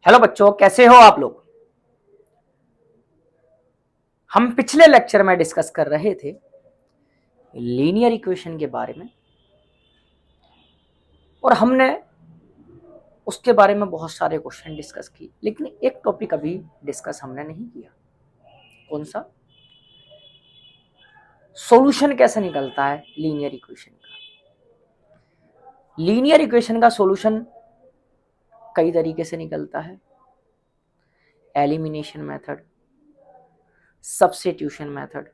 Hello बच्चों, कैसे हो आप लोग। हम पिछले लेक्चर में डिस्कस कर रहे थे लीनियर इक्वेशन के बारे में और हमने उसके बारे में बहुत सारे क्वेश्चन डिस्कस किए, लेकिन एक टॉपिक अभी डिस्कस हमने नहीं किया। कौन सा? सॉल्यूशन कैसे निकलता है लीनियर इक्वेशन का। लीनियर इक्वेशन का सॉल्यूशन कई तरीके से निकलता है। एलिमिनेशन मेथड, सब्स्टिट्यूशन मेथड,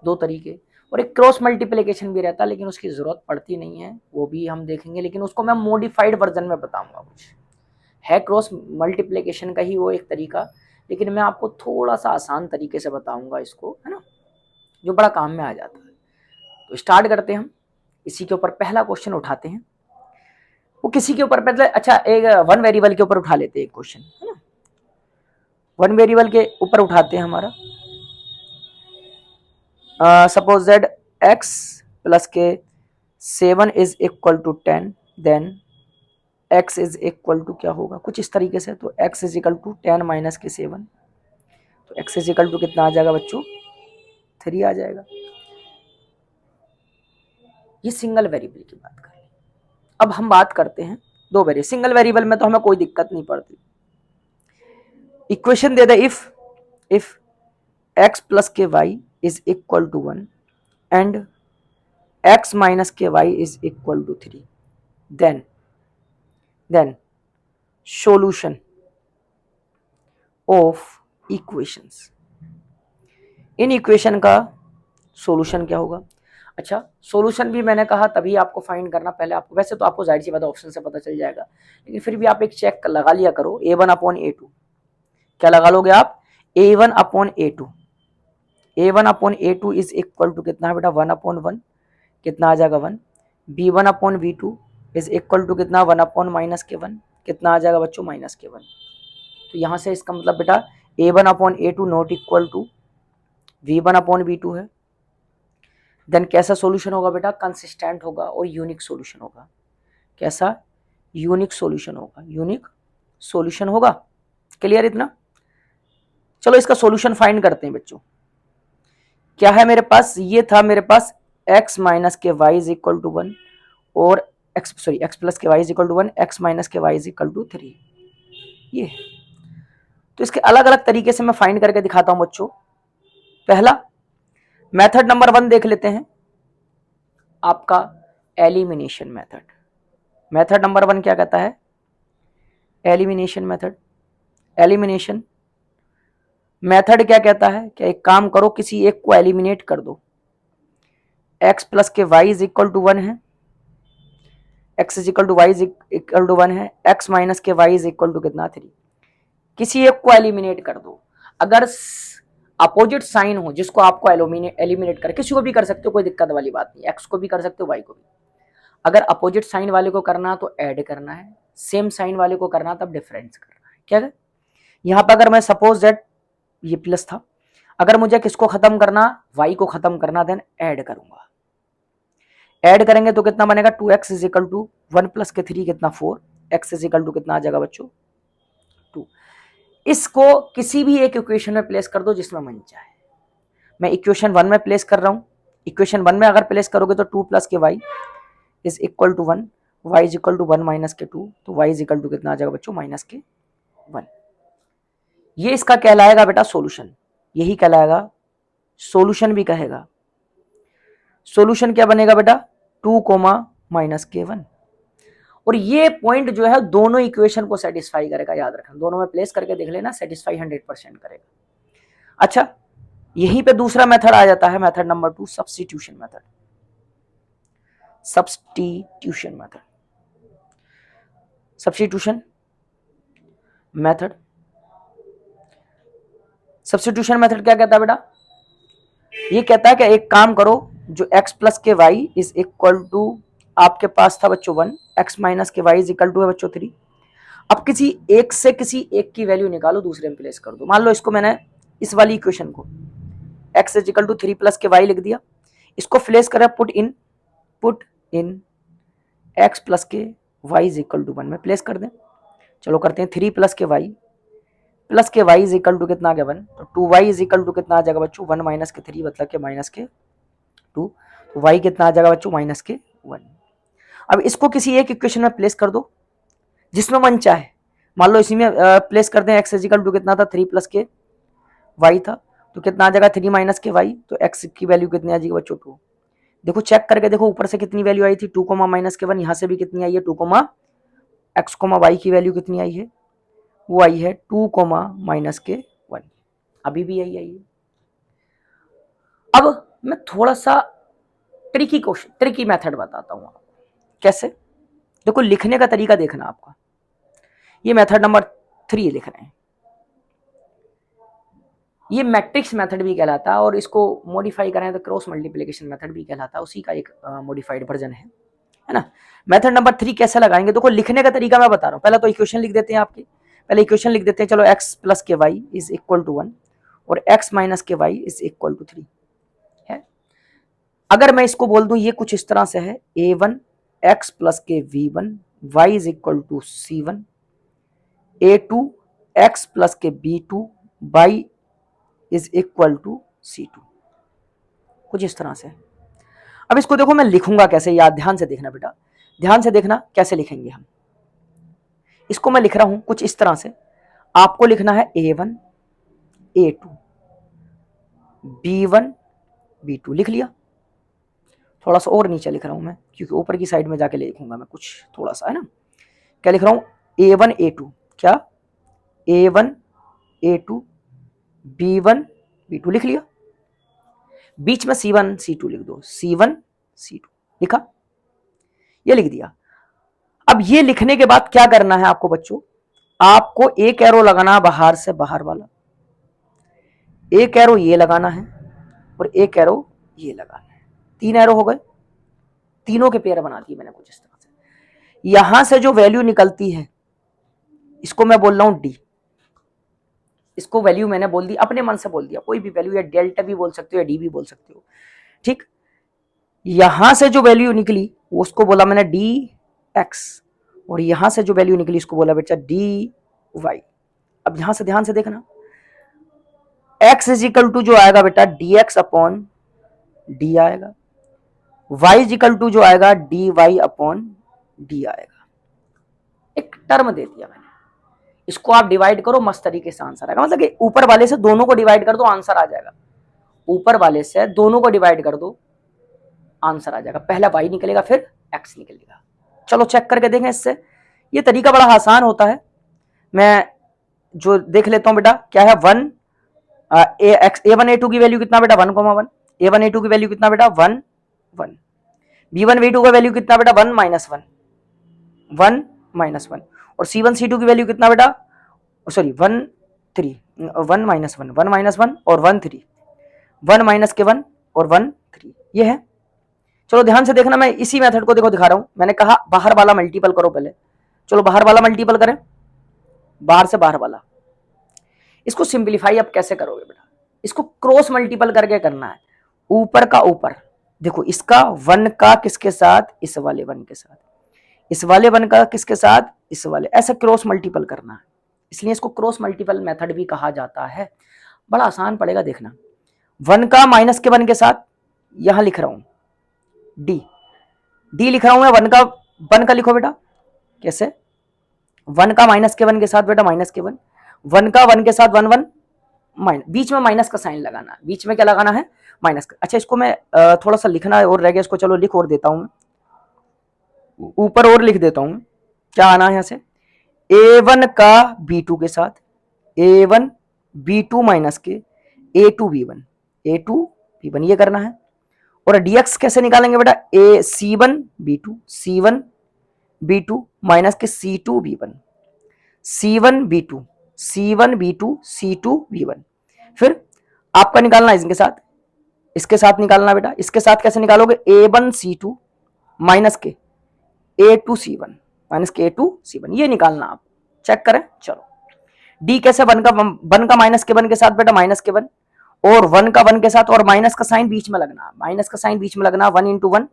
दो तरीके, और एक क्रॉस मल्टीप्लिकेशन भी रहता है, लेकिन उसकी जरूरत पड़ती नहीं है, वो भी हम देखेंगे, लेकिन उसको मैं मॉडिफाइड वर्जन में बताऊंगा। कुछ है क्रॉस मल्टीप्लिकेशन का ही वो एक तरीका, लेकिन मैं आपको थोड़ा सा आसान तरीके से बताऊंगा इसको, है ना, जो बड़ा काम में आ जाता है। तो स्टार्ट करते हैं हम। इसी के ऊपर पहला क्वेश्चन उठाते हैं। वो किसी के ऊपर पहले, अच्छा, एक वन वेरिएबल के ऊपर उठा लेते हैं एक क्वेश्चन, है ना। वन वेरिएबल के ऊपर उठाते हैं हमारा, सपोज दैट x प्लस के 7 is equal to 10, then x is equal to क्या होगा, कुछ इस तरीके से। तो x is equal to 10 minus के 7, तो x इज इक्वल टू कितना आ जाएगा बच्चों, 3 आ जाएगा। ये सिंगल वेरिएबल की बात कर रहे हैं। अब हम बात करते हैं दो वेरिएबल। सिंगल वेरिएबल में तो हमें कोई दिक्कत नहीं पड़ती। इक्वेशन दे दे, इफ x प्लस के y is equal to 1 and x minus के y is equal to 3, then solution of equations। इन इक्वेशन का सॉल्यूशन क्या होगा। अच्छा, सॉल्यूशन भी मैंने कहा तभी आपको फाइंड करना। पहले आपको, वैसे तो आपको जाहिर सी बात ऑप्शन से पता चल जाएगा, लेकिन फिर भी आप एक चेक लगा लिया करो। a1/a2 क्या लगा लोगे आप, a1/a2। a1/a2 is equal to कितना है बेटा, 1/1, कितना आ जाएगा 1। b1/v2 इज इक्वल टू कितना, 1/-1 कितना आ जाएगा बच्चों, -1। तो यहां से इसका मतलब बेटा a1/a2 not equal to v1/v2 है। देन कैसा सॉल्यूशन होगा बेटा, कंसिस्टेंट होगा और यूनिक सॉल्यूशन होगा। कैसा, यूनिक सॉल्यूशन होगा, यूनिक सॉल्यूशन होगा। क्लियर इतना। चलो इसका सॉल्यूशन फाइंड करते हैं बच्चों। क्या है मेरे पास, ये था मेरे पास x माइनस के y इज इक्वल टू 1 और x प्लस के y is equal to 1, x minus के y इज इक्वल टू 3। ये तो इसके अलग अलग तरीके से मैं फाइंड करके दिखाता हूं बच्चों। पहला मेथड नंबर 1 देख लेते हैं, आपका एलिमिनेशन मेथड। मेथड नंबर 1 क्या कहता है, एलिमिनेशन मेथड। एलिमिनेशन मेथड क्या कहता है, कि एक काम करो, किसी एक को एलिमिनेट कर दो। x प्लस के y इज इक्वल टू 1 है, x is equal to y is equal to 1 है, x माइनस के y इज इक्वल टू कितना, 3। किसी एक को एलिमिनेट कर दो। अगर अपोजिट साइन हो जिसको आपको एलिमिनेट कर, किसी को भी कर सकते हो, कोई दिक्कत वाली बात नहीं, एक्स को भी कर सकते हो, वाई को भी। अगर अपोजिट साइन वाले को करना तो ऐड करना है, सेम साइन वाले को करना तब डिफरेंस करना है। क्या है यहाँ पर, अगर मैं सपोज दैट ये प्लस था, अगर मुझे किसको खत्म करना, वाई को खत्म करना, देन ऐड करूंगा। ऐड करेंगे तो कितना बनेगा, 2x is equal to 1 plus के 3 कितना 4, x इज इक्वल टू कितना आ जाएगा बच्चों, 2। इसको किसी भी एक इक्वेशन में प्लेस कर दो जिसमें मन चाहे। मैं इक्वेशन 1 में प्लेस कर रहा हूं। इक्वेशन 1 में अगर प्लेस करोगे तो 2 प्लस के y is equal to 1, y is equal to 1 minus के 2, तो y इज इक्वल टू कितना आ जाएगा बच्चों, माइनस के 1। ये इसका कहलाएगा बेटा सॉल्यूशन। यही कहलाएगा सॉल्यूशन, भी कहेगा। सॉल्यूशन क्या बनेगा बेटा, 2 माइनस के 1। और ये पॉइंट जो है दोनों इक्वेशन को सेटिस्फाई करेगा, याद रखना। दोनों में प्लेस करके देख लेना, सेटिस्फाई 100% करेगा। अच्छा, यहीं पे दूसरा मेथड आ जाता है, method number 2, substitution method. Substitution method, substitution method. Substitution method क्या कहता है बेटा, ये कहता है कि एक काम करो, जो x प्लस के y इज इक्वल टू आपके पास था बच्चों 1, x माइनस के y इज इक्वल टू है बच्चों 3। अब किसी एक से किसी एक की वैल्यू निकालो, दूसरे में प्लेस कर दो। मान लो इसको मैंने, इस वाली इक्वेशन को x is equal to 3 plus के y लिख दिया। इसको प्लेस करें, पुट इन x प्लस के y इज इक्वल टू 1 में प्लेस कर दें। चलो करते हैं 3 प्लस के वाई प्लस के वाई इज इक्वल टू कितना आ गया 1, तो 2y इज इक्वल टू कितना आ जाएगा बच्चों 1 माइनस के 3 मतलब के माइनस के 2, तो y कितना आ जाएगा बच्चों माइनस के 1। अब इसको किसी एक इक्वेशन में प्लेस कर दो जिसमें मन चाहे, मान लो इसी में प्लेस कर दें x इज इक्वल टू कितना था 3 प्लस के y था, तो कितना आ जाएगा 3 माइनस के y, तो x की वैल्यू कितनी आ जाएगी बच्चों 2। देखो चेक करके देखो ऊपर से कितनी वैल्यू आई थी 2 कोमा माइनस के 1, यहाँ से भी कितनी आई है 2 कोमा x कोमा y की वैल्यू कितनी आई है, वो आई है 2 कोमा माइनस के 1, अभी भी यही आई है। अब मैं थोड़ा सा ट्रिकी मेथड बताता हूं आपको कैसे। देखो लिखने का तरीका देखना आपका, ये मेथड नंबर 3 लिख रहे हैं, ये मैट्रिक्स मेथड भी कहलाता है और इसको मॉडिफाई करें तो क्रॉस मल्टीप्लिकेशन मेथड भी कहलाता है, उसी का एक मॉडिफाइड वर्जन है ना। मेथड नंबर 3 कैसे लगाएंगे, देखो लिखने का तरीका मैं बता रहा हूं। पहले तो इक्वेशन लिख देते हैं आपकी, पहले इक्वेशन लिख देते हैं, चलो x प्लस के वाई इज इक्वल टू 1 और x माइनस के वाई इज इक्वल टू 3 है। अगर मैं इसको बोल दूं ये कुछ इस तरह से है, a1 x प्लस के v1 y is equal to c1, a2 x plus के b2 y is equal to c2, कुछ इस तरह से। अब इसको देखो मैं लिखूंगा कैसे, याद ध्यान से देखना बेटा, ध्यान से देखना कैसे लिखेंगे हम। इसको मैं लिख रहा हूं कुछ इस तरह से, आपको लिखना है a1 a2 b1 b2, लिख लिया। थोड़ा सा और नीचे लिख रहा हूं मैं क्योंकि ऊपर की साइड में जाके लिखूंगा मैं कुछ थोड़ा सा, है ना। क्या लिख रहा हूं a1 a2, क्या a1 a2 b1 b2 लिख लिया, बीच में c1 c2 लिख दो, c1 c2 लिखा, ये लिख दिया। अब ये लिखने के बाद क्या करना है आपको बच्चों, आपको एक एरो लगाना बाहर से बाहर वाला, एक एरो ये लगाना है और एक एरो ये लगाना है, 3 एरो हो गए, तीनों के पेयर बना दिए मैंने कुछ इस तरह से। यहां से जो वैल्यू निकलती है इसको मैं बोल रहा हूं डी, इसको वैल्यू मैंने बोल दी, अपने मन से बोल दिया, कोई भी वैल्यू, या डेल्टा भी बोल सकते हो या डी भी बोल सकते हो, ठीक। यहां से जो वैल्यू निकली उसको बोला मैंने डी एक्स, और यहां से जो वैल्यू निकली इसको बोला बेटा डी वाई। अब यहां से ध्यान से देखना, x इज इक्वल टू जो आएगा बेटा डी एक्स अपॉन डी आएगा, y इज इक्वल टू जो आएगा डी वाई अपॉन डी आएगा। एक टर्म दे दिया मैंने, इसको आप डिवाइड करो मस्त तरीके से आंसर आएगा, मतलब कि ऊपर वाले से दोनों को डिवाइड कर दो आंसर आ जाएगा, ऊपर वाले से दोनों को डिवाइड कर दो आंसर आ जाएगा, पहला y निकलेगा फिर x निकलेगा। चलो चेक करके देखें इससे, ये तरीका बड़ा आसान होता है। मैं जो देख लेता हूं बेटा, क्या है 1 a1 a2 की वैल्यू कितना बेटा 1 1, a1 a2 की वैल्यू कितना बेटा 1 1, b1 b2 का वैल्यू कितना बेटा 1 1 1 और c1 c2 की वैल्यू कितना बेटा, सॉरी 1 3 1 1 और 1 3, 1 माइनस के 1 और 1 3, ये है। चलो ध्यान से देखना, मैं इसी मेथड को देखो दिखा रहा हूं, मैंने कहा बाहर वाला मल्टीपल करो पहले, चलो बाहर वाला मल्टीपल करें, बाहर से बाहर वाला। इसको सिंपलीफाई अब कैसे करोगे बेटा, इसको क्रॉस मल्टीपल करके करना है, ऊपर का ऊपर, देखो इसका 1 का किसके साथ, इस वाले 1 के साथ, इस वाले 1 का किसके साथ, इस वाले, ऐसे क्रॉस मल्टीपल करना है, इसलिए इसको क्रॉस मल्टीपल मेथड भी कहा जाता है। बड़ा आसान पड़ेगा देखना, 1 का माइनस के 1 के साथ, यहां लिख रहा हूं डी लिख रहा हूं मैं, 1 का लिखो बेटा कैसे, 1 का माइनस के 1 के साथ बेटा माइनस के 1, 1 का 1 के साथ 1 1 माइनस, बीच में माइनस का साइन लगाना, बीच में क्या लगाना है माइनस का। अच्छा इसको मैं थोड़ा सा लिखना और रह गया, इसको चलो लिख और देता हूं, ऊपर और लिख देता हूं, क्या आना है यहां से, a1 का b2 के साथ, a1 b2 माइनस के a2 b1 ये करना है। और dx कैसे निकालेंगे बेटा, a c1 b2 माइनस के c2 b1, c1 b2 c2 b1, फिर आपका निकालना इसके साथ निकालना बेटा, इसके साथ कैसे निकालोगे, a1 c2 माइनस के a2 c1 ये निकालना, आप चेक करें। चलो d कैसे, 1 का माइनस के 1 के साथ बेटा माइनस के 1, और 1 का 1 के साथ, और माइनस का साइन बीच में लगना, 1 इंटू 1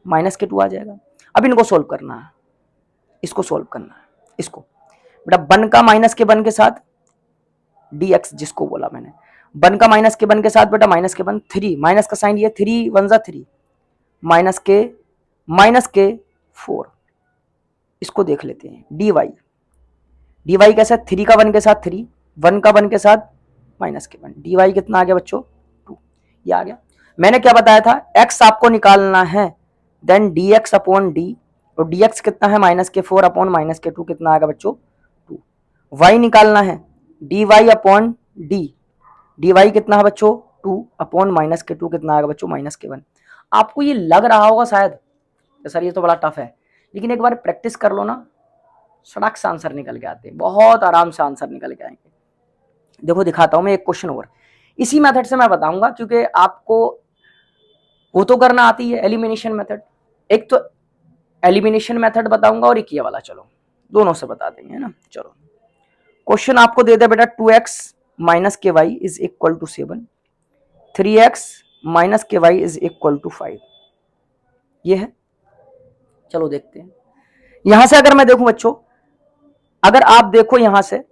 माइनस के 2 आ जाएगा। अब इनको सोल्व करना है, इसको सोल्व करना है, इसको बेटा 1 का माइनस के 1 के साथ dx जिसको बोला मैंने, 1 का माइनस के 1 के साथ बेटा माइनस के 1, 3 माइनस का साइन ये 3 1 जा 3 माइनस के 4, इसको देख लेते हैं dy कैसा, 3 का 1 के साथ 3, 1 का 1 के साथ माइनस के 1, dy कितना आ गया बच्चों 2, ये आ गया। मैंने क्या बताया था, x आपको निकालना है, देन dx अपॉन d, और dx कितना है माइनस के 4 अपॉन माइनस के 2, कितना आएगा बच्चों 2। y निकालना है, dy अपॉन d, dy कितना है बच्चों 2 अपॉन माइनस के 2, कितना आएगा बच्चों माइनस के 1। आपको ये लग रहा होगा शायद सर ये तो बड़ा टफ है, लेकिन एक बार प्रैक्टिस कर लो ना, सड़क से आंसर निकल के आते हैं, बहुत आराम से आंसर निकल के आएंगे। देखो दिखाता हूं मैं एक क्वेश्चन और, इसी मेथड से मैं बताऊंगा, क्योंकि आपको वो तो करना आती है एलिमिनेशन मेथड, एक तो एलिमिनेशन मेथड बताऊंगा और एक ये वाला, चलो दोनों से बता देंगे, है ना। चलो क्वेश्चन आपको दे दे बेटा 2x माइनस के y is equal to 7, 3x minus के वाई इज इक्वल टू 5, ये है। चलो देखते हैं, यहां से अगर मैं देखूं बच्चों, अगर आप देखो यहां से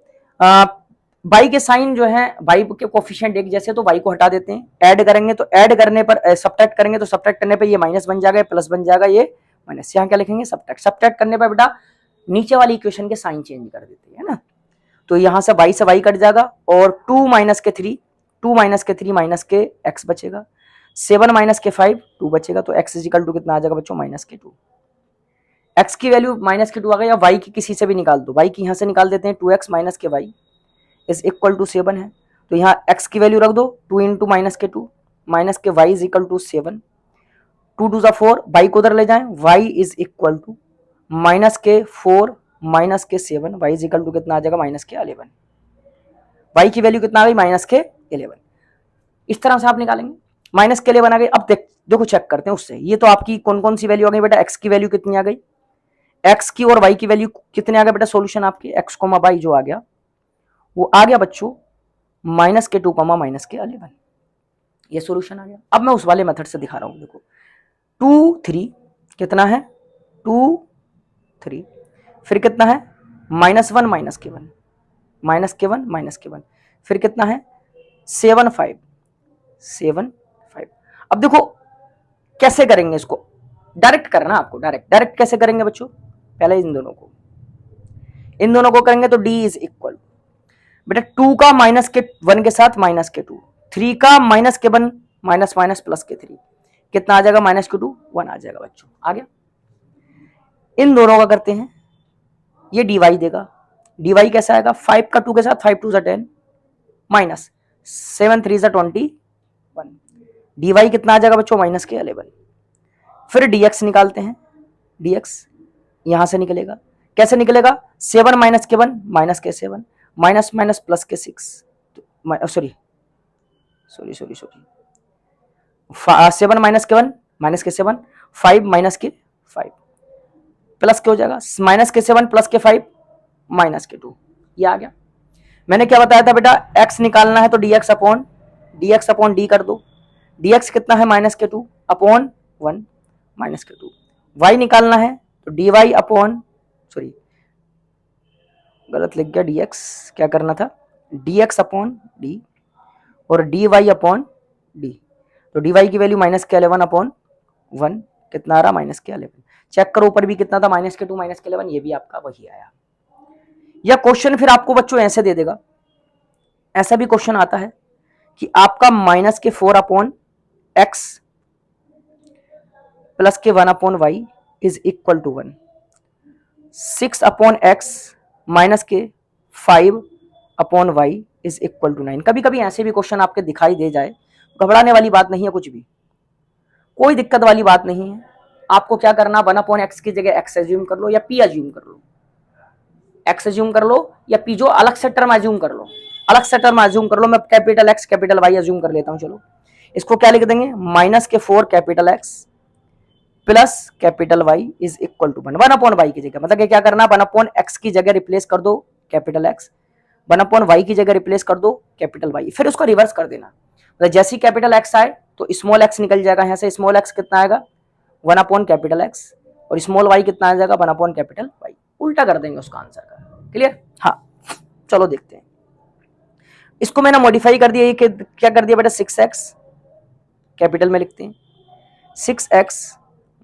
बाई के साइन जो है, बाई के कोफिशिएंट एक जैसे, तो बाई को हटा देते हैं, ऐड करेंगे तो ऐड करने पर, सब्ट्रैक्ट करेंगे तो सब्ट्रैक्ट करने पर ये माइनस बन जाएगा, प्लस बन जाएगा, ये माइनस, यहां क्या लिखेंगे सब्ट्रैक्ट करने पर बेटा नीचे वाली इक्वेशन के साइन चेंज कर देते हैं ना, तो यहां से बाई कट जाएगा, और 2 माइनस के 3, 2 माइनस के 3 माइनस के x बचेगा, 7 माइनस के 5 2 बचेगा, तो x इज इक्वल टू कितना आ जाएगा बच्चों माइनस के 2। x की वैल्यू माइनस के 2 आ गई, या y की किसी से भी निकाल दो, y की यहां से निकाल देते हैं, 2x माइनस के y इज इक्वल टू 7 है, तो यहाँ x की वैल्यू रख दो 2 इंटू माइनस के 2 माइनस के y is equal to 7, 2 2 4, y को उधर ले जाएं, y is equal to minus के 4 माइनस के 7, y इज इक्वल टू कितना आ जाएगा माइनस के 11, y की वैल्यू कितना आ गई माइनस के 11। इस तरह से आप निकालेंगे, माइनस के 11 आ गई। अब देखो चेक करते हैं उससे, ये तो आपकी कौन कौन सी वैल्यू आ गई बेटा, x की वैल्यू कितनी आ गई, x की और y की वैल्यू कितने आ गए बेटा, सोल्यूशन आपके x, y जो आ गया वो आ गया बच्चों माइनस के 2 माइनस के 11, ये सोल्यूशन आ गया। अब मैं उस वाले मेथड से दिखा रहा हूं, देखो 2 3 कितना है 2 3, फिर कितना है -1 माइनस के 1 माइनस के 1 माइनस के 1, फिर कितना है 7 5 7 5। अब देखो कैसे करेंगे इसको, डायरेक्ट करना आपको, डायरेक्ट कैसे करेंगे बच्चों, पहले इन दोनों को करेंगे तो d इज इक्वल बेटा 2 का माइनस के 1 के साथ माइनस के 2, 3 का माइनस के 1 माइनस माइनस प्लस के 3, कितना आ जाएगा माइनस के 2 1 आ जाएगा बच्चों, आ गया। इन दोनों का करते हैं, ये dy देगा, dy कैसा आएगा 5 का 2 के साथ 5 2 10 माइनस 7 3 21, dy कितना आ जाएगा बच्चों माइनस के 11। फिर dx निकालते हैं, dx यहां से निकलेगा, कैसे निकलेगा 7 माइनस के 1 माइनस के 7 माइनस माइनस प्लस के 6, सॉरी 7 माइनस के 1 माइनस के 7 5 माइनस के 5 प्लस के हो जाएगा माइनस के 7 प्लस के 5 माइनस के 2, ये आ गया। मैंने क्या बताया था बेटा, x निकालना है तो dx अपॉन d कर दो, dx कितना है माइनस के 2 अपॉन 1 माइनस के 2, y निकालना है तो dy अपॉन, सॉरी गलत लिख गया, dx क्या करना था dx अपॉन d और dy अपॉन d, तो dy की वैल्यू माइनस के 11 अपॉन 1, कितना आ रहा माइनस के 11। चेक करो ऊपर भी कितना था माइनस के 2 माइनस के 11, ये भी आपका वही आया। या क्वेश्चन फिर आपको बच्चों ऐसे दे देगा, ऐसा भी क्वेश्चन आता है कि आपका माइनस के 4 अपॉन x प्लस के 1 upon y is equal to 1, 6 upon x minus के 5 upon y is equal to 9। कभी कभी ऐसे भी क्वेश्चन आपके दिखाई दे जाए, घबराने वाली बात नहीं है, कुछ भी कोई दिक्कत वाली बात नहीं है। आपको क्या करना, 1 अपॉन x की जगह x एज्यूम कर लो या p एज्यूम कर लो, x एज्यूम कर लो या p, जो अलग से टर्म एज्यूम कर लो, अलग से टर्म एज्यूम कर लो। मैं capital x capital y assume कर लेता हूं, चलो इसको क्या लिख देंगे माइनस के 4 capital x plus capital y is equal to 1 upon y की जगह, मतलब क्या करना 1 अपॉन x की जगह रिप्लेस कर दो कैपिटल x, 1 अपॉन y की जगह रिप्लेस कर दो कैपिटल y, फिर उसको रिवर्स कर देना, मतलब जैसे ही कैपिटल x आए तो स्मॉल x निकल जाएगा, यहाँ से स्मॉल x कितना आएगा 1 अपॉन कैपिटल x और स्मॉल y कितना आ जाएगा 1 अपॉन कैपिटल y, उल्टा कर देंगे उसका आंसर का। क्लियर। हाँ चलो देखते हैं। इसको मैंने मॉडिफाई कर दिया, ये क्या कर दिया बेटा 6x कैपिटल में लिखते हैं, 6x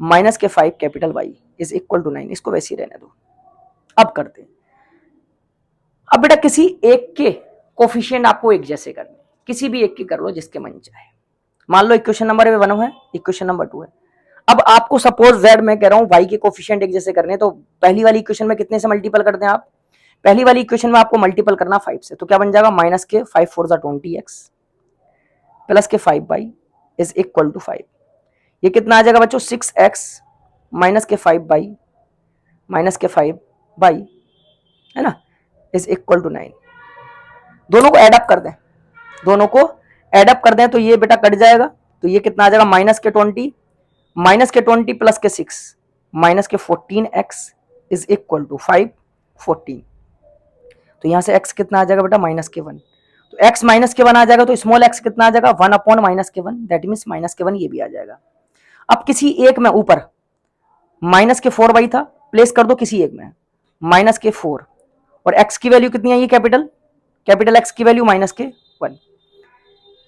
माइनस के 5 capital y is equal to 9। इसको वैसे ही रहने दो। अब करते हैं, अब बेटा किसी एक के कोफिशिएंट आपको एक जैसे करने, किसी भी एक के कर लो जिसके मन चाहे। मान लो इक्वेशन नंबर 1 है, इक्वेशन नंबर 2 है। अब आपको सपोज z मैं कह रहा हूं y के कोफिशिएंट एक जैसे करने, तो पहली वाली इक्वेशन में कितने से मल्टीपल करते हैं आप, पहली वाली इक्वेशन में आपको मल्टीपल करना 5 से, तो क्या बन जाएगा माइनस के 5 4 20x प्लस के 5y इज इक्वल टू 5। ये कितना आ जाएगा बच्चों 6x माइनस के 5y माइनस के 5y है ना इज इक्वल टू 9। दोनों को एड अप कर दें, दोनों को एड अप कर दें तो ये बेटा कट जाएगा, तो ये कितना आ जाएगा माइनस के 20 प्लस के 6 माइनस के 14x इज इक्वल टू 5 14। तो यहां से x कितना आ जाएगा बेटा माइनस के 1, तो x माइनस के 1 आ जाएगा, तो स्मॉल x कितना आ जाएगा 1 अपॉन माइनस के 1, दैट मीन्स माइनस के 1 ये भी आ जाएगा। अब किसी एक में ऊपर माइनस के 4y था, प्लेस कर दो किसी एक में माइनस के 4, और x की वैल्यू कितनी आई कैपिटल x की वैल्यू माइनस के 1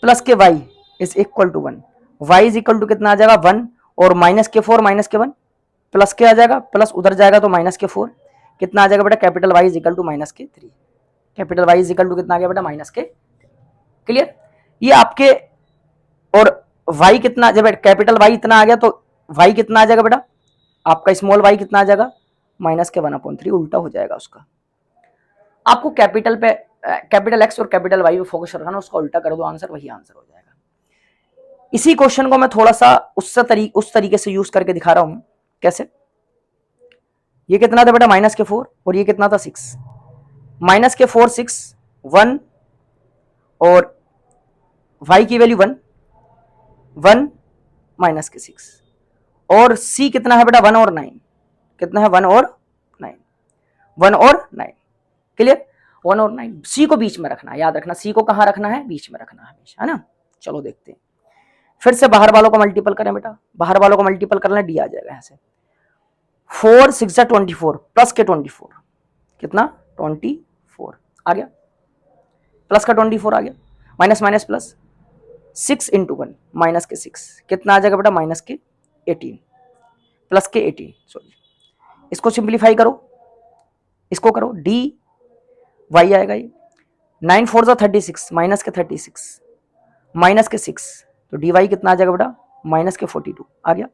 प्लस के y is equal to 1, y is equal to कितना आ जाएगा 1, और माइनस के 4 माइनस के 1 प्लस के आ जाएगा, प्लस उधर जाएगा तो माइनस के 4 कितना आ जाएगा बेटा capital y is equal to minus के 3, capital y is equal to कितना आ गया बेटा माइनस के। क्लियर, ये आपके, और y कितना, जब कैपिटल y इतना आ गया तो y कितना आ जाएगा बेटा आपका स्मॉल y कितना आ जाएगा माइनस के 1/3, उल्टा हो जाएगा उसका। आपको कैपिटल पे कैपिटल x और कैपिटल y पे फोकस रखना, उसका उल्टा कर दो, आंसर वही आंसर हो जाएगा। इसी क्वेश्चन को मैं थोड़ा सा उस तरीके से यूज करके दिखा रहा हूं। कैसे, ये कितना था बेटा माइनस के 4 और ये कितना था 6, माइनस के 4 6 1 और y की वैल्यू 1 माइनस के 6, और c कितना है बेटा 1 और 9, कितना है 1 और 9। क्लियर, 1 और 9, c को बीच में रखना, याद रखना c को कहां रखना है, बीच में रखना हमेशा, है ना। चलो देखते हैं, फिर से बाहर वालों को मल्टीपल करें बेटा, बाहर वालों को मल्टीपल करना, डी आ जाएगा यहां से 4 6 24 प्लस के 24 कितना 24 आ गया, प्लस का 24 आ गया, minus minus plus 6 into 1 minus के 6 कितना आ जाएगा बेटा माइनस के 18 प्लस के 18, सॉरी इसको सिंप्लीफाई करो, इसको करो, डी वाई आएगा ये 9 4 36 माइनस के 36 माइनस के 6, तो डी वाई कितना आ जाएगा बेटा माइनस के 42 आ गया।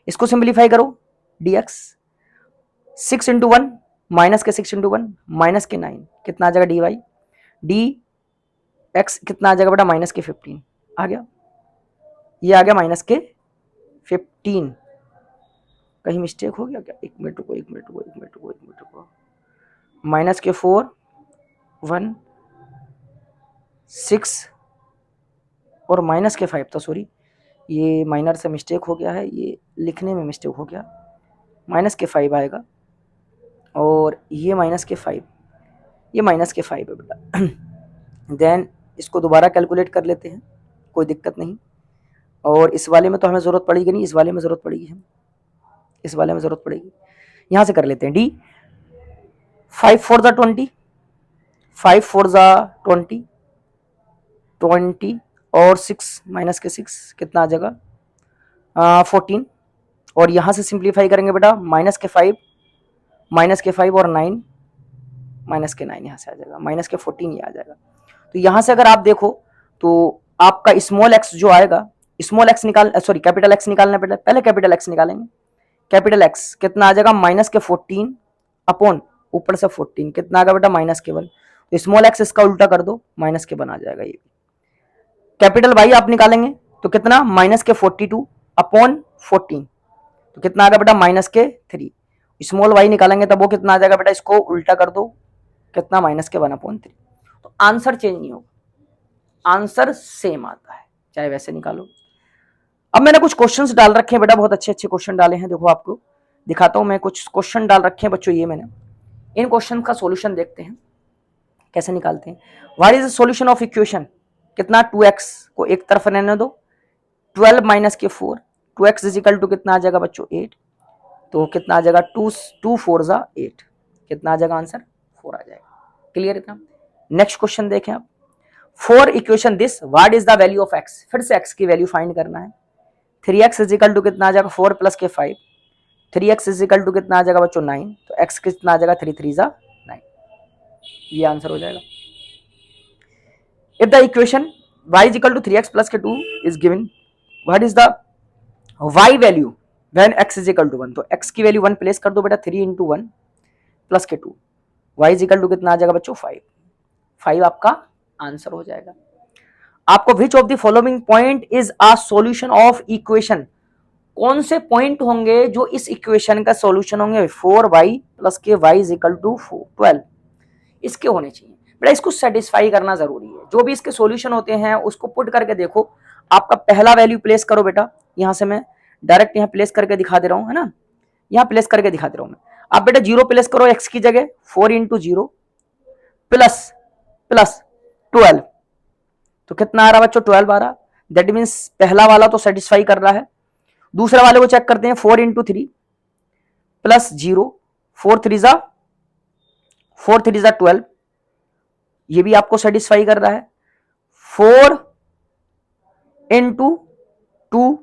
इसको सिंप्लीफाई करो, डी एक्स 6 इंटू 1 माइनस के 6 इंटू 1 माइनस के 9 कितना आ जाएगा डी वाई, डी एक्स कितना आ जाएगा बेटा माइनस के 15 आ गया, ये आ गया माइनस के 15। कहीं मिस्टेक हो गया क्या, एक मिनट रुको, माइनस के 4 1 6 और माइनस के 5 था, सॉरी ये माइनर से मिस्टेक हो गया है, ये लिखने में मिस्टेक हो गया, माइनस के 5 आएगा, और ये माइनस के 5, ये माइनस के 5 है बेटा। देन इसको दोबारा कैलकुलेट कर लेते हैं, कोई दिक्कत नहीं, और इस वाले में तो हमें ज़रूरत पड़ेगी नहीं, इस वाले में ज़रूरत पड़ेगी, हम इस वाले में ज़रूरत पड़ेगी, यहाँ से कर लेते हैं। डी 5 4 20 5 4 20 20 और 6 माइनस के 6 कितना आ जाएगा 14, और यहाँ से सिंप्लीफाई करेंगे बेटा माइनस के 5 और 9 माइनस के 9 यहाँ से आ जाएगा, माइनस के 14 ये आ जाएगा। तो यहाँ से अगर आप देखो तो आपका स्मॉल एक्स जो आएगा, स्मॉल एक्स कैपिटल एक्स निकालना, पहले कैपिटल एक्स निकालेंगे, कैपिटल एक्स कितना आ जाएगा माइनस के 14 अपॉन ऊपर से 14 कितना आ गया बेटा माइनस के 1, तो स्मॉल एक्स इसका उल्टा कर दो माइनस के 1 आ जाएगा। ये कैपिटल वाई आप निकालेंगे तो कितना माइनस के 42 अपॉन 14 तो कितना आ गया बेटा माइनस के 3, स्मॉल वाई निकालेंगे तब वो कितना आ जाएगा बेटा, इसको उल्टा कर दो कितना माइनस के 1/3, तो आंसर चेंज नहीं होगा, आंसर सेम आता है, चाहे वैसे निकालो। अब मैंने कुछ क्वेश्चंस डाल रखे हैं बेटा, बहुत अच्छे अच्छे क्वेश्चन डाले हैं, देखो आपको दिखाता हूं मैं, कुछ क्वेश्चन डाल रखे हैं बच्चों, ये मैंने इन क्वेश्चन का सॉल्यूशन देखते हैं कैसे निकालते हैं। What is the solution of equation, कितना 2x को एक तरफ रहने दो, 12 माइनस के 4, 2x इज इक्वल टू कितना आ जाएगा बच्चों 8, तो कितना आ जाएगा 2 4 8 कितना आ जाएगा आंसर 4 आ जाएगा। क्लियर इतना? नेक्स्ट क्वेश्चन देखें आप। For equation this what is the value of x, फिर से x की वैल्यू फाइंड करना है। 3x इज इक्वल टू कितना आ जाएगा 4 प्लस के 5, 3x इज इक्वल टू कितना आ जाएगा बच्चों 9, तो x कितना आ जाएगा 3 3 जा 9, ये आंसर हो जाएगा। If the equation y is equal to 3x plus के 2 is given, what is the y value when x is equal to 1, तो x की वैल्यू 1 प्लेस कर दो बेटा, 3 इंटू 1 प्लस के 2, y इज इक्वल टू कितना आ जाएगा बच्चों 5 आपका आंसर हो जाएगा। आपको विच of the following point is a solution of equation, कौन से पॉइंट होंगे जो इस इक्वेशन का सॉल्यूशन होंगे, 4y प्लस के y इज इक्वल टू 12, इसके होने चाहिए बेटा। इसको सेटिस्फाई करना जरूरी है, जो भी इसके सॉल्यूशन होते हैं उसको पुट करके देखो। आपका पहला वैल्यू प्लेस करो बेटा, यहां से मैं डायरेक्ट यहां प्लेस करके दिखा दे रहा हूं, है ना, यहां प्लेस करके दिखा दे रहा हूं मैं। आप बेटा 0 प्लेस करो x की जगह, 4 इंटू 0 प्लस प्लस 12, तो कितना आ रहा बच्चों 12 आ रहा। दैट मीन्स पहला वाला तो सेटिस्फाई कर रहा है। दूसरे वाले को चेक करते हैं, 4 इंटू 3 प्लस 0, 4 3 जा 12, ये भी आपको सेटिस्फाई कर रहा है। 4 इंटू 2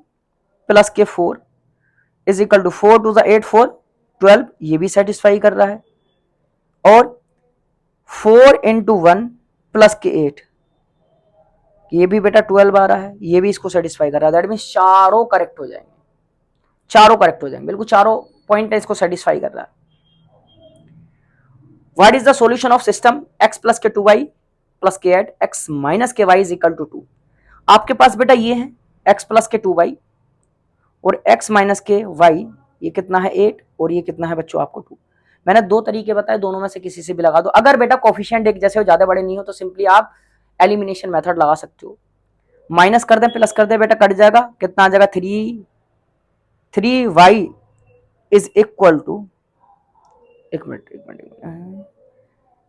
प्लस के 4 इज इक्वल टू 4 2 जा 8 4 12, ये भी सेटिस्फाई कर रहा है। और 4 इंटू 1 प्लस के 8, ये भी बेटा 12 आ रहा है, ये भी इसको सेटिस्फाई कर रहा है। दैट मीन्स चारों करेक्ट हो जाएंगे, चारों करेक्ट हो जाएंगे, बिल्कुल चारों पॉइंट इसको सेटिस्फाई कर रहा है। What is the solution of system x plus के 2y प्लस के 8 x माइनस के y इज इक्वल टू 2। आपके पास बेटा ये है x प्लस के 2y और x माइनस के y, ये कितना है 8 और ये कितना है बच्चों आपको 2। मैंने दो तरीके बताए, दोनों में से किसी से भी लगा दो। अगर बेटा कोफिशिएंट एक जैसे हो, ज्यादा बड़े नहीं हो, तो सिंपली आप एलिमिनेशन मेथड लगा सकते हो। माइनस कर दें प्लस कर दें बेटा, कट जाएगा, कितना आ जाएगा 3y इज इक्वल टू, एक minute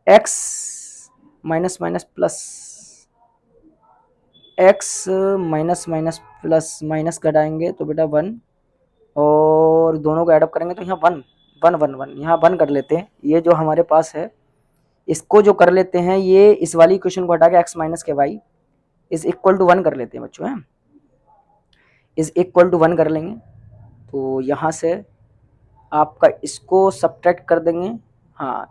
x minus minus plus, x minus minus plus minus घटाएंगे तो बेटा 1, और दोनों को एडअप करेंगे तो यहाँ 1 1 1 1, यहाँ 1 कर लेते हैं। ये जो हमारे पास है इसको जो कर लेते हैं, ये इस वाली इक्वेशन को हटा के x माइनस के y इज इक्वल टू 1 कर लेते हैं बच्चों, हैं इज इक्वल टू 1 कर लेंगे। तो यहाँ से आपका इसको सब्ट्रैक्ट कर देंगे, हाँ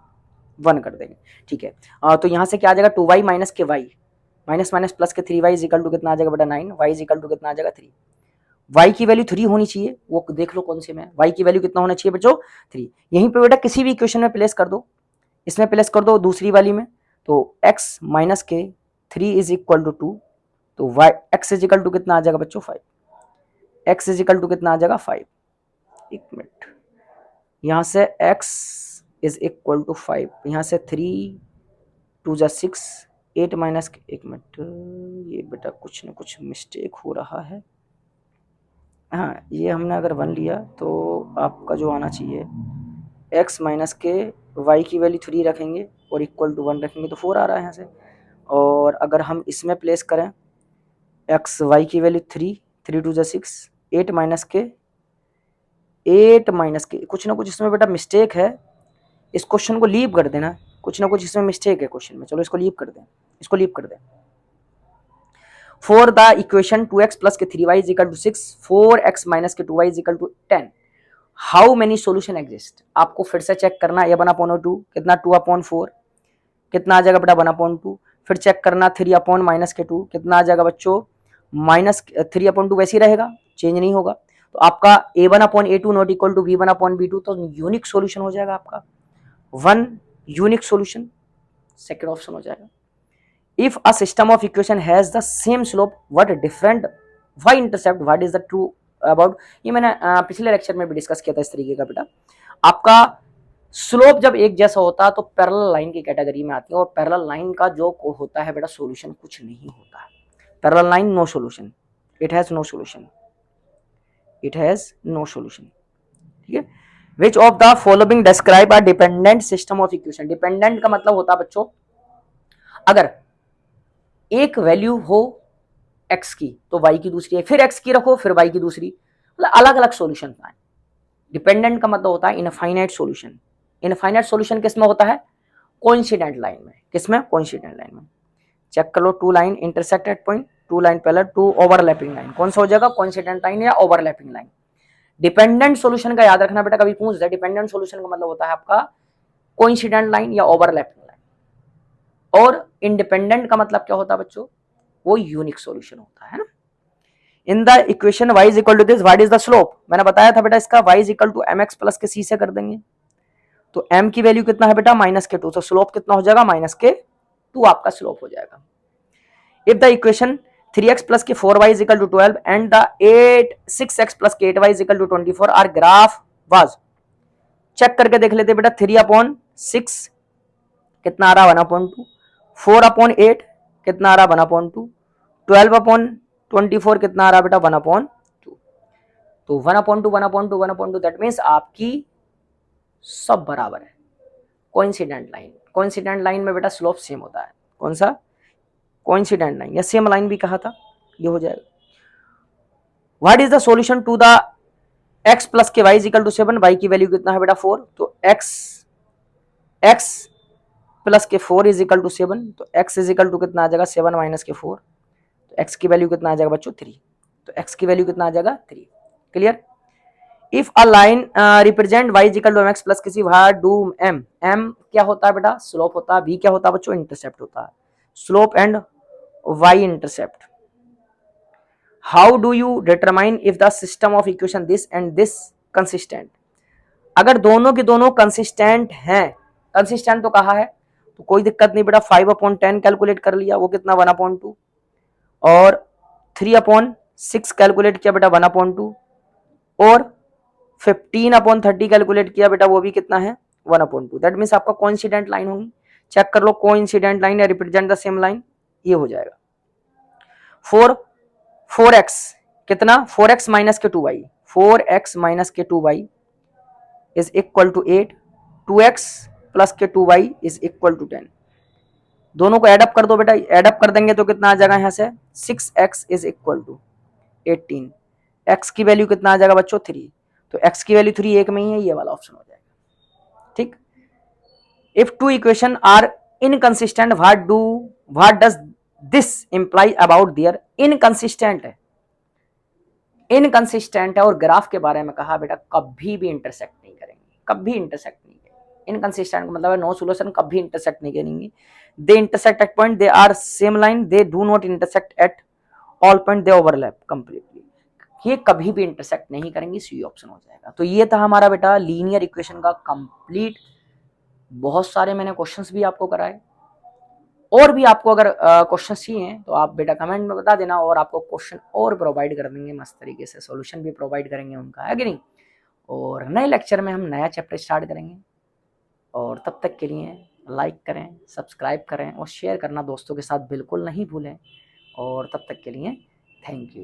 1 कर देंगे, ठीक है। तो यहाँ से क्या आ जाएगा 2y माइनस के y माइनस माइनस प्लस के 3y इज इक्वल टू कितना आ जाएगा बेटा 9, y इज इक्वल टू कितना आ जाएगा 3। y की वैल्यू 3 होनी चाहिए, वो देख लो कौन से में y की वैल्यू कितना होना चाहिए बच्चों 3। यहीं पे बेटा किसी भी इक्वेशन में प्लेस कर दो, इसमें प्लेस कर दो दूसरी वाली में, तो x माइनस के 3 इज इक्वल टू 2, तो y x is equal to कितना आ जाएगा बच्चों 5, x इज इक्वल टू कितना आ जाएगा 5। एक मिनट, यहाँ से x इज इक्वल टू 5, यहाँ से 3 2 जा 6 8 माइनस, एक मिनट ये बेटा कुछ ना कुछ मिस्टेक हो रहा है। हाँ, ये हमने अगर 1 लिया तो आपका जो आना चाहिए x माइनस के y की वैल्यू 3 रखेंगे और इक्वल टू 1 रखेंगे तो 4 आ रहा है यहाँ से। और अगर हम इसमें प्लेस करें x y की वैल्यू 3 3 2 जा 6 8 माइनस के कुछ ना कुछ इसमें बेटा मिस्टेक है, इस क्वेश्चन को लीव कर देना, कुछ ना कुछ इसमें मिस्टेक है क्वेश्चन में, चलो इसको लीव कर दें, इसको लीव कर दें। For the equation 2x plus के 3y is equal to 6 4x minus के 2y is equal to 10, how many solution exist. आपको फिर से चेक करना है, 1/2 कितना 2/4 कितना आ जाएगा बेटा 1/2, फिर चेक करना 3 माइनस के 2 कितना आ जाएगा बच्चों माइनस 3/2, वैसे ही रहेगा, चेंज नहीं होगा। तो आपका a1/a2 not equal to b1/b2, तो यूनिक सॉल्यूशन हो जाएगा आपका 1 यूनिक सॉल्यूशन, सेकंड ऑप्शन हो जाएगा। If a system of equation has the same slope what different y intercept what is the true about, ये मैंने पिछले लेक्चर में भी डिस्कस किया था इस तरीके का बेटा। आपका स्लोप जब एक जैसा होता है तो पैरेलल लाइन की कैटेगरी में आती है, और पैरेलल लाइन का जो होता है बेटा सॉल्यूशन कुछ नहीं होता है। Parallel line no solution, it has no solution, it has no solution, ठीक है। Which of the following describe a dependent system of equation. Dependent का मतलब होता है बच्चों अगर एक वैल्यू हो x की तो y की दूसरी है, फिर x की रखो फिर y की दूसरी, मतलब अलग अलग सॉल्यूशन पाए। डिपेंडेंट का मतलब होता है इनफाइनाइट सॉल्यूशन। इनफाइनाइट सॉल्यूशन किस में होता है, कोइंसिडेंट लाइन में, किसमें, कोइंसिडेंट लाइन में। चेक कर लो, two line intersect at point, two line parallel, two overlapping line, कौन सा हो जाएगा, कोइंसिडेंट लाइन या ओवरलैपिंग लाइन। डिपेंडेंट सॉल्यूशन का याद रखना बेटा, कभी पूछ दे, डिपेंडेंट सॉल्यूशन का मतलब होता है आपका कोइंसिडेंट लाइन या ओवरलैपिंग लाइन, और इंडिपेंडेंट का मतलब क्या होता है बच्चों, वो यूनिक सॉल्यूशन होता है ना। In the equation y is equal to this, what is the slope, मैंने बताया था बेटा इसका y is equal to mx plus के c से कर देंगे, तो m की वैल्यू कितना है बेटा -k2, तो स्लोप कितना हो जाएगा -k2 आपका स्लोप हो जाएगा। If the equation 3x plus के 4y is equal to 12 and the 6x plus के 8y is equal to 24 are graph was, check करके देख लेते बेटा, 3/6 कितना आ रहा है 1/2, 4/8 कितना आ रहा है 1/2, 12/24 कितना आ रहा है बेटा 1/2, तो 1/2 1/2 1/2 दैट मीन्स आपकी सब बराबर है। कोइंसिडेंट लाइन, कोइंसिडेंट लाइन में बेटा स्लोप सेम होता है, कौन सा, कोइंसिडेंट लाइन या सेम लाइन भी कहा था, ये हो जाएगा। What is the solution to the x plus के y is equal to 7, y की वैल्यू कितना है बेटा 4, तो x प्लस के 4 इज इक्वल टू 7, तो x इज इक्वल टू कितना आ जाएगा 7 माइनस के 4, तो x की वैल्यू कितना आ जाएगा बच्चों 3, तो x की वैल्यू कितना आ जाएगा 3, clear. If a line represent y is equal to mx plus किसी व्हाट डू m, m क्या होता है बेटा, स्लोप होता है, v क्या होता है बच्चों, इंटरसेप्ट होता है, slope and y intercept. How do you determine if the system of equation this and this consistent, अगर दोनों के दोनों कंसिस्टेंट हैं, कंसिस्टेंट तो कहा है तो कोई दिक्कत नहीं बेटा, 5/10 कैलकुलेट कर लिया, वो कितना 1/2, और 3/6 कैलकुलेट किया बेटा 1/2, और 15/30 कैलकुलेट किया बेटा, वो भी कितना है 1/2, दैट मीन्स आपका कोइंसिडेंट लाइन होगी। चेक कर लो, कोइंसिडेंट लाइन या रिप्रेजेंट द सेम लाइन, ये हो जाएगा। 4x कितना, 4x माइनस के 2y, 4x माइनस के 2y is equal to 8, 2x plus के 2y इज इक्वल टू 10, दोनों को एडअप कर दो बेटा, एडअप कर देंगे तो कितना आ जाएगा यहाँ से 6x is equal to 18, x की वैल्यू कितना आ जाएगा बच्चों 3, तो x की वैल्यू 3 एक में ही है, ये वाला ऑप्शन हो जाएगा, ठीक। If two equation are inconsistent, what does this imply about their, inconsistent है, इनकंसिस्टेंट है, और ग्राफ के बारे में कहा बेटा कभी भी इंटरसेक्ट नहीं करेंगे, कभी इंटरसेक्ट नहीं करेंगे, इनकंसिस्टेंट मतलब है नो सॉल्यूशन, कभी इंटरसेक्ट नहीं करेंगे। They intersect at point, they are same line, they do not intersect at all point, they overlap completely, ये कभी भी इंटरसेक्ट नहीं करेंगे, सी ऑप्शन हो जाएगा। तो ये था हमारा बेटा लीनियर इक्वेशन का कंप्लीट, बहुत सारे मैंने क्वेश्चंस भी आपको कराए, और भी आपको अगर क्वेश्चन चाहिए तो आप बेटा कमेंट में बता देना, और आपको क्वेश्चन और प्रोवाइड कर देंगे मस्त तरीके से, सॉल्यूशन भी प्रोवाइड करेंगे उनका, है कि नहीं। और नए लेक्चर में हम नया चैप्टर स्टार्ट करेंगे, और तब तक के लिए लाइक करें, सब्सक्राइब करें और शेयर करना दोस्तों के साथ बिल्कुल नहीं भूलें, और तब तक के लिए थैंक यू।